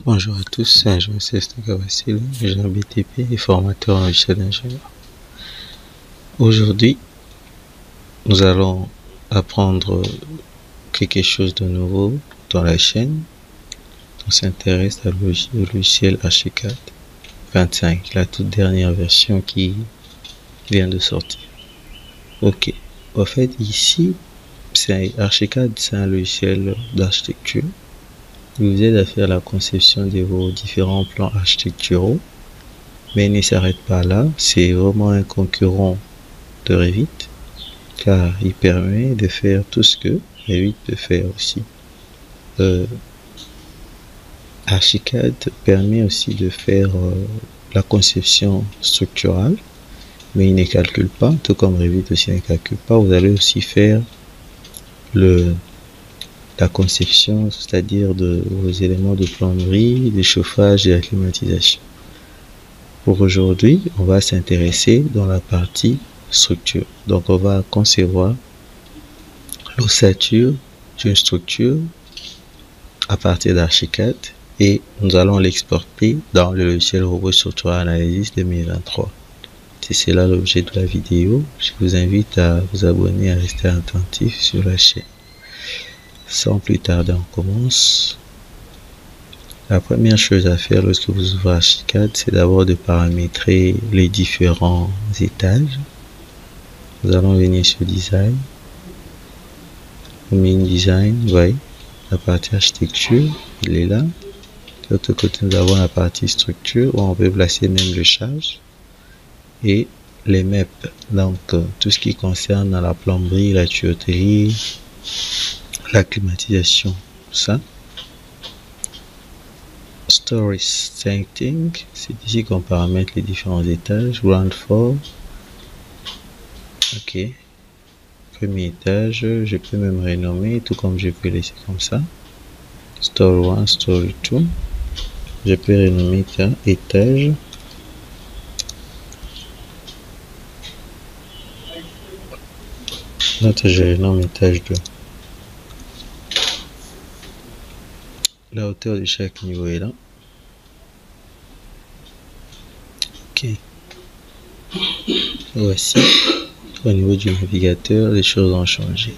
Bonjour à tous, je m'appelle Stanka Vassil, ingénieur BTP et formateur en logiciel d'ingénieur. Aujourd'hui, nous allons apprendre quelque chose de nouveau dans la chaîne. On s'intéresse au logiciel Archicad 25, la toute dernière version qui vient de sortir. Ok, en fait ici, Archicad, c'est un logiciel d'architecture. Il vous aide à faire la conception de vos différents plans architecturaux, mais il ne s'arrête pas là. C'est vraiment un concurrent de Revit, car il permet de faire tout ce que Revit peut faire aussi. Archicad permet aussi de faire la conception structurale, mais il ne calcule pas, tout comme Revit aussi ne calcule pas. Vous allez aussi faire la conception, c'est-à-dire de vos éléments de plomberie, de chauffage et de la climatisation. Pour aujourd'hui, on va s'intéresser dans la partie structure. Donc on va concevoir l'ossature d'une structure à partir d'Archicad et nous allons l'exporter dans le logiciel Robot Structural Analysis 2023. C'est cela l'objet de la vidéo. Je vous invite à vous abonner et à rester attentif sur la chaîne. Sans plus tarder, on commence. La première chose à faire lorsque vous ouvrez Archicad, c'est d'abord de paramétrer les différents étages. Nous allons venir sur Design, Main Design, vous voyez, la partie architecture, il est là. De l'autre côté, nous avons la partie structure où on peut placer même le charge et les MEP, donc tout ce qui concerne la plomberie, la tuyauterie, la climatisation, tout ça. Story Setting, c'est ici qu'on paramètre les différents étages. Ground floor, ok. Premier étage, je peux même renommer, tout comme je peux laisser comme ça. Story 1, Story 2. Je peux renommer étage. Notre je renomme étage 2. La hauteur de chaque niveau est là. Ok. Voici. Au niveau du navigateur, les choses ont changé.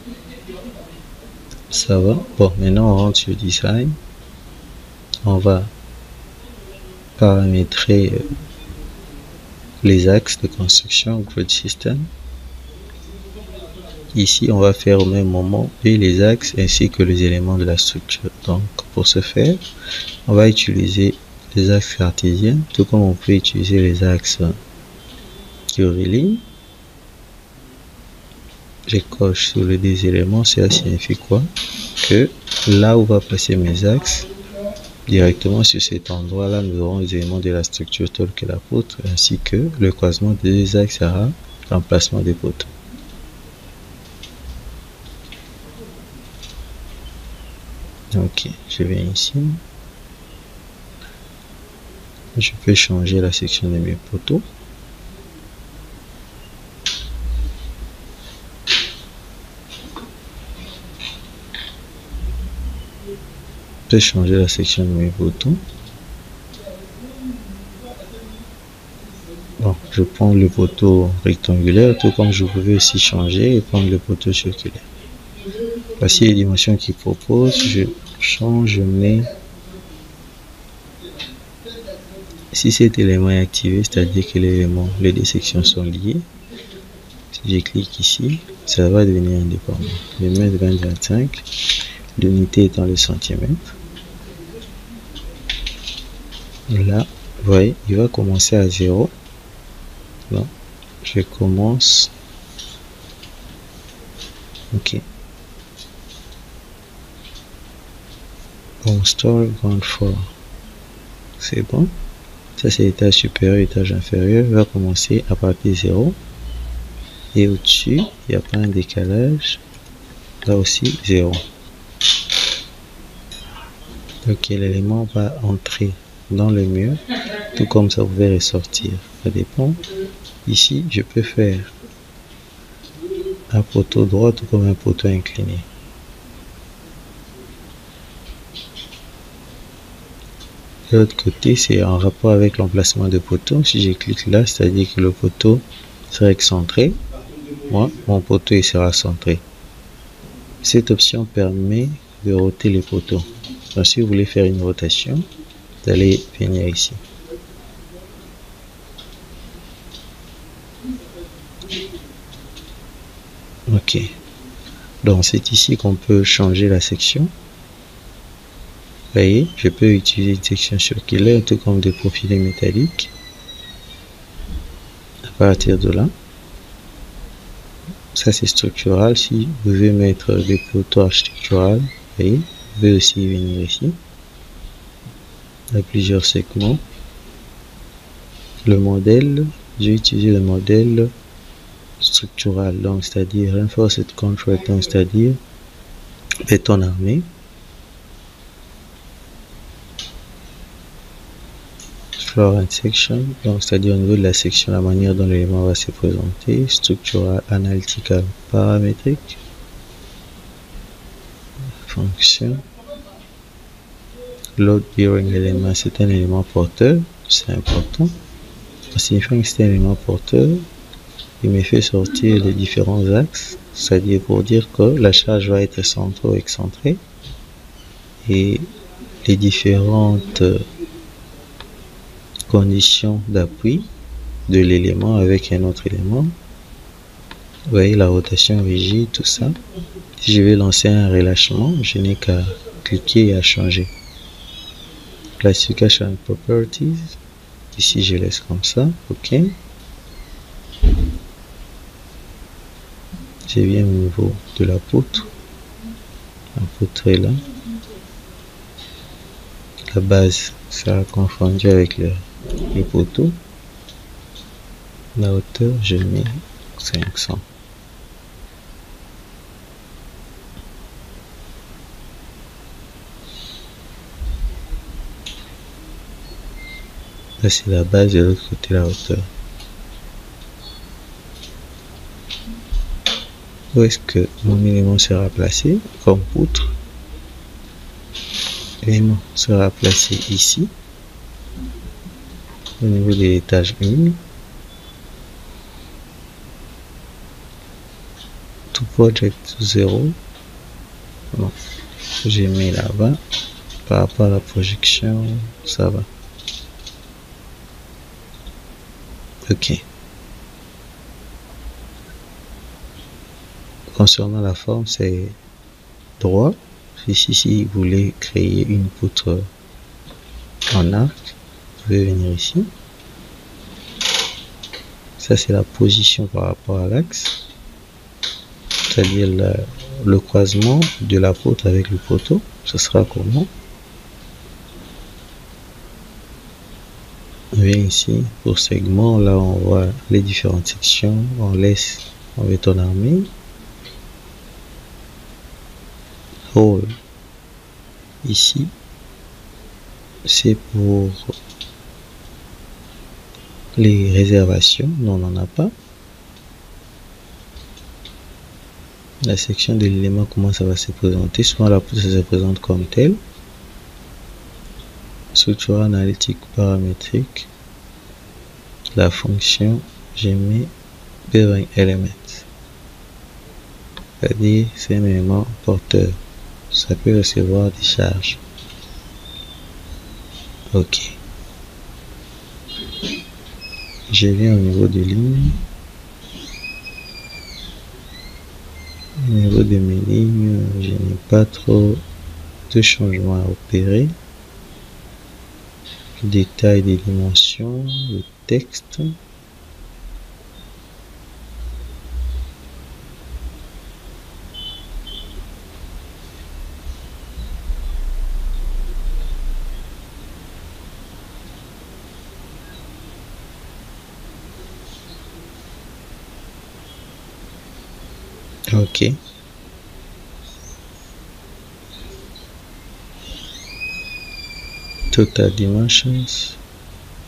Ça va. Bon, maintenant on rentre sur Design. On va paramétrer les axes de construction Grid System. Ici, on va faire au même moment et les axes ainsi que les éléments de la structure. Donc, pour ce faire, on va utiliser les axes cartésiens, tout comme on peut utiliser les axes curviligne. Je coche sur les deux éléments. Cela signifie quoi? Que là où va passer mes axes, directement sur cet endroit là, nous aurons les éléments de la structure tels que la poutre ainsi que le croisement des deux axes sera l'emplacement des poteaux. Ok, je viens ici. Je peux changer la section de mes poteaux. Je peux changer la section de mes poteaux. Bon, je prends le poteau rectangulaire, tout comme je pouvais aussi changer et prendre le poteau circulaire. Voici les dimensions qu'il propose. Je change, je mets. Si cet élément est activé, c'est-à-dire que les deux sections sont liées, si je clique ici, ça va devenir indépendant. Je vais mettre 20-25, l'unité étant le centimètre. Là, vous voyez, il va commencer à 0. Là, je commence. Ok. Bon, story ground floor. C'est bon. Ça, c'est l'étage supérieur, étage inférieur. Il va commencer à partir de 0. Et au-dessus, il n'y a pas un décalage. Là aussi, 0. Ok, l'élément va entrer dans le mur, tout comme ça, vous pouvez ressortir. Ça dépend. Ici, je peux faire un poteau droit, tout comme un poteau incliné. De l'autre côté, c'est en rapport avec l'emplacement de poteau. Si je clique là, c'est-à-dire que le poteau sera excentré. Moi, mon poteau il sera centré. Cette option permet de roter les poteaux. Donc, si vous voulez faire une rotation, vous allez venir ici. Ok. Donc, c'est ici qu'on peut changer la section. Vous voyez, je peux utiliser une section circulaire, tout comme des profilés métalliques. À partir de là, ça c'est structural. Si vous voulez mettre des poteaux architecturales, vous voyez, vous pouvez aussi venir ici. Il y a plusieurs segments. Le modèle, j'ai utilisé le modèle structural, donc c'est-à-dire reinforced concrete, donc c'est-à-dire béton armé. Floor and section, donc c'est-à-dire au niveau de la section, la manière dont l'élément va se présenter. Structural, analytical, paramétrique. Fonction. Load bearing element, c'est un élément porteur, c'est important. En signifiant que c'est un élément porteur, il me fait sortir les différents axes, c'est-à-dire pour dire que la charge va être centrée ou excentrée, et les différentes conditions d'appui de l'élément avec un autre élément. Vous voyez la rotation rigide, tout ça. Si je vais lancer un relâchement, je n'ai qu'à cliquer et à changer. Classification properties. Ici, je laisse comme ça. OK. Je viens au niveau de la poutre. La poutre est là. La base sera confondue avec le poteau. La hauteur, je mets 500. Là, c'est la base, de l'autre côté, la hauteur. Où est-ce que mon élément sera placé comme poutre? L'élément sera placé ici, au niveau de l'étage 1. To project 0. Non, j'ai mis là-bas. Par rapport à la projection, ça va. OK. Concernant la forme, c'est droit. Ici, si vous voulez créer une poutre en arc, vous pouvez venir ici. Ça, c'est la position par rapport à l'axe, c'est-à-dire le croisement de la poutre avec le poteau. Ce sera comment? On vient ici pour segment. Là, on voit les différentes sections. On laisse en béton armé. Hole. Ici, c'est pour les réservations. Non, on n'en a pas. La section de l'élément, comment ça va se présenter? Souvent, la poutre se présente comme telle. Structure analytique paramétrique. La fonction, j'ai mis bearing element. C'est-à-dire, c'est un élément porteur. Ça peut recevoir des charges. OK. Je viens au niveau de ligne. Au niveau de mes lignes, je n'ai pas trop de changements à opérer. Détail des dimensions, le texte. OK. Total dimensions,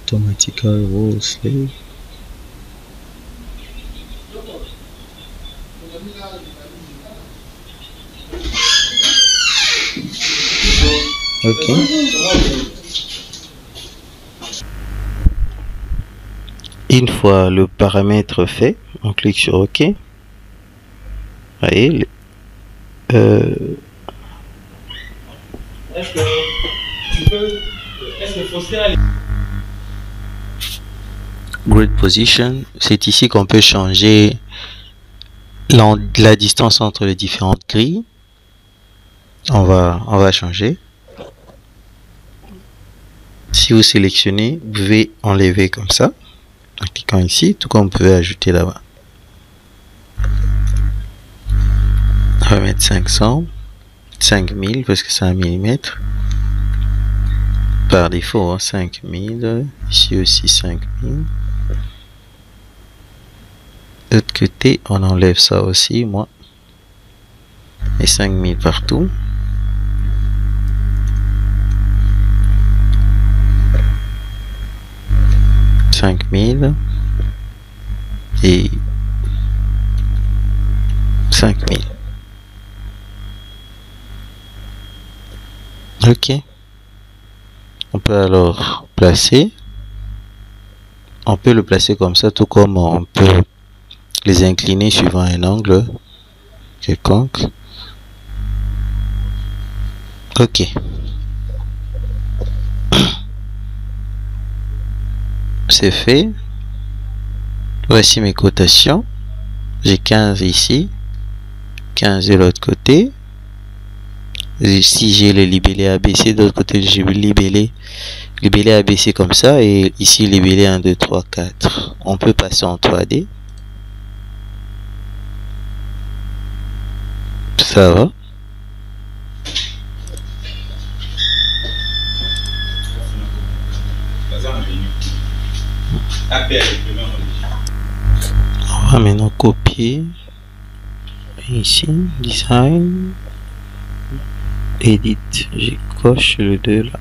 automatical wall slave. OK. Une fois le paramètre fait, on clique sur OK. Voyez, est-ce que Faustin a... Grid Position, c'est ici qu'on peut changer la distance entre les différentes grilles. On va changer. Si vous sélectionnez, vous pouvez enlever comme ça en cliquant ici, tout comme vous pouvez ajouter là-bas. On va mettre 500, 5000 parce que c'est un millimètre. Par défaut, hein, 5000. Ici aussi 5000. De l'autre côté, on enlève ça aussi, moi. Et 5000 partout. Et 5000. Ok. On peut alors placer. On peut le placer comme ça, tout comme on peut les incliner suivant un angle quelconque. Ok. C'est fait. Voici mes cotations. J'ai 15 ici, 15 de l'autre côté. Ici j'ai les libellés ABC, de l'autre côté j'ai le libellé ABC comme ça, et ici libellé 1, 2, 3, 4. On peut passer en 3D. Ça va. On va maintenant copier ici, design, edit, je coche le 2 là,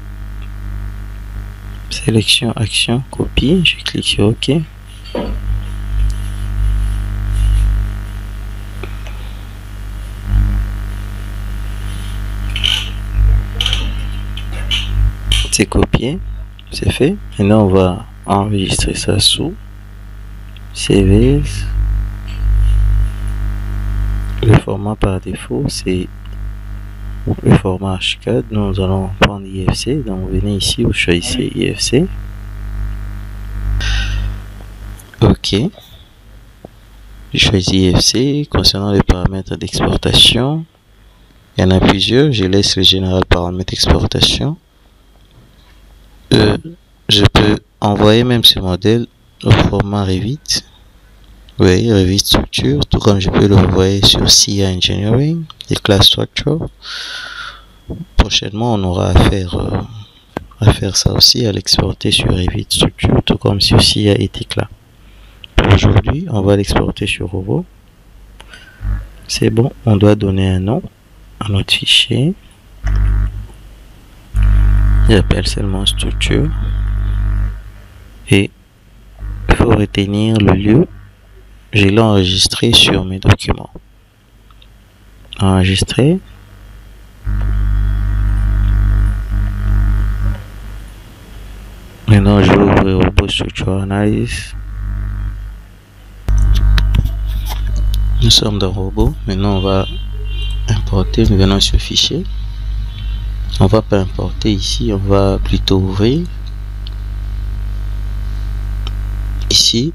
sélection, action, copie, je clique sur OK. C'est copié, c'est fait. Maintenant on va enregistrer ça sous CV. Le format par défaut c'est le format H4. Nous allons prendre IFC, donc vous venez ici, vous choisissez IFC. OK, je choisis IFC. Concernant les paramètres d'exportation, il y en a plusieurs, je laisse le général paramètre exportation. Je peux envoyer même ce modèle au format Revit. Oui, Revit structure, tout comme je peux l'envoyer sur CIA Engineering et Class Structure. Prochainement, on aura à faire ça aussi, à l'exporter sur Revit structure, tout comme sur CIA et Tecla. Pour aujourd'hui, on va l'exporter sur Robot. C'est bon, on doit donner un nom à notre fichier. J'appelle seulement structure. Et il faut retenir le lieu. Je l'ai enregistré sur mes documents. Enregistrer. Maintenant, je vais ouvrir Robot Structure Analysis. Nous sommes dans Robot. Maintenant, on va importer. Nous venons sur Fichier. On va pas importer ici. On va plutôt ouvrir. Ici,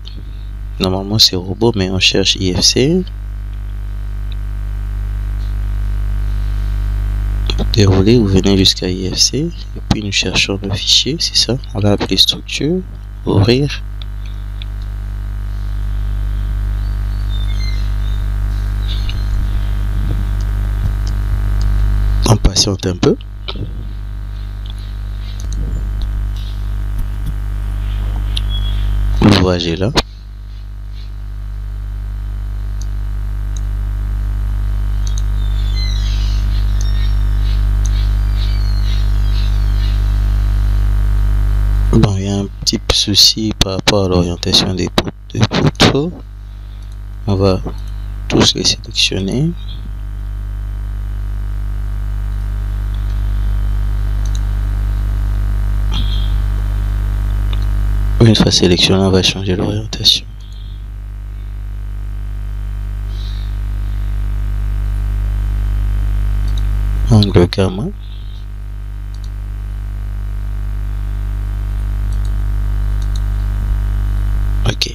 normalement c'est Robot, mais on cherche IFC. Pour dérouler, vous venez jusqu'à IFC et puis nous cherchons le fichier, c'est ça. On l'a appelé structure. Ouvrir. On patiente un peu. L'ouvrage est là. Bon, il y a un petit souci par rapport à l'orientation des poutres. On va tous les sélectionner. Une fois sélectionné, on va changer l'orientation. Angle gamma. Ok.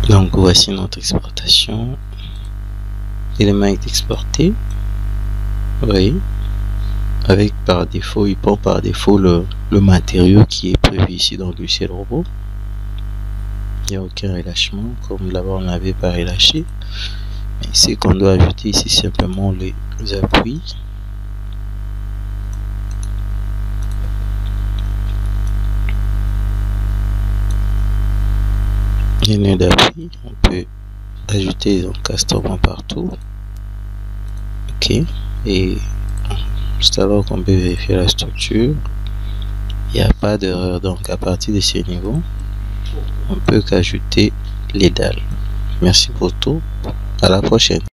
Donc voici notre exportation. L'élément est exporté. Oui. Avec par défaut, il prend par défaut le matériau qui est prévu ici dans le logiciel robot. Il n'y a aucun relâchement, comme là-bas on n'avait pas relâché. Mais ici qu'on doit ajouter ici simplement les appuis. Les nœuds d'appui, on peut ajouter donc castorement partout. Ok. Et c'est alors qu'on peut vérifier la structure. Il n'y a pas d'erreur. Donc à partir de ce niveau, on peut qu'ajouter les dalles. Merci pour tout. À la prochaine.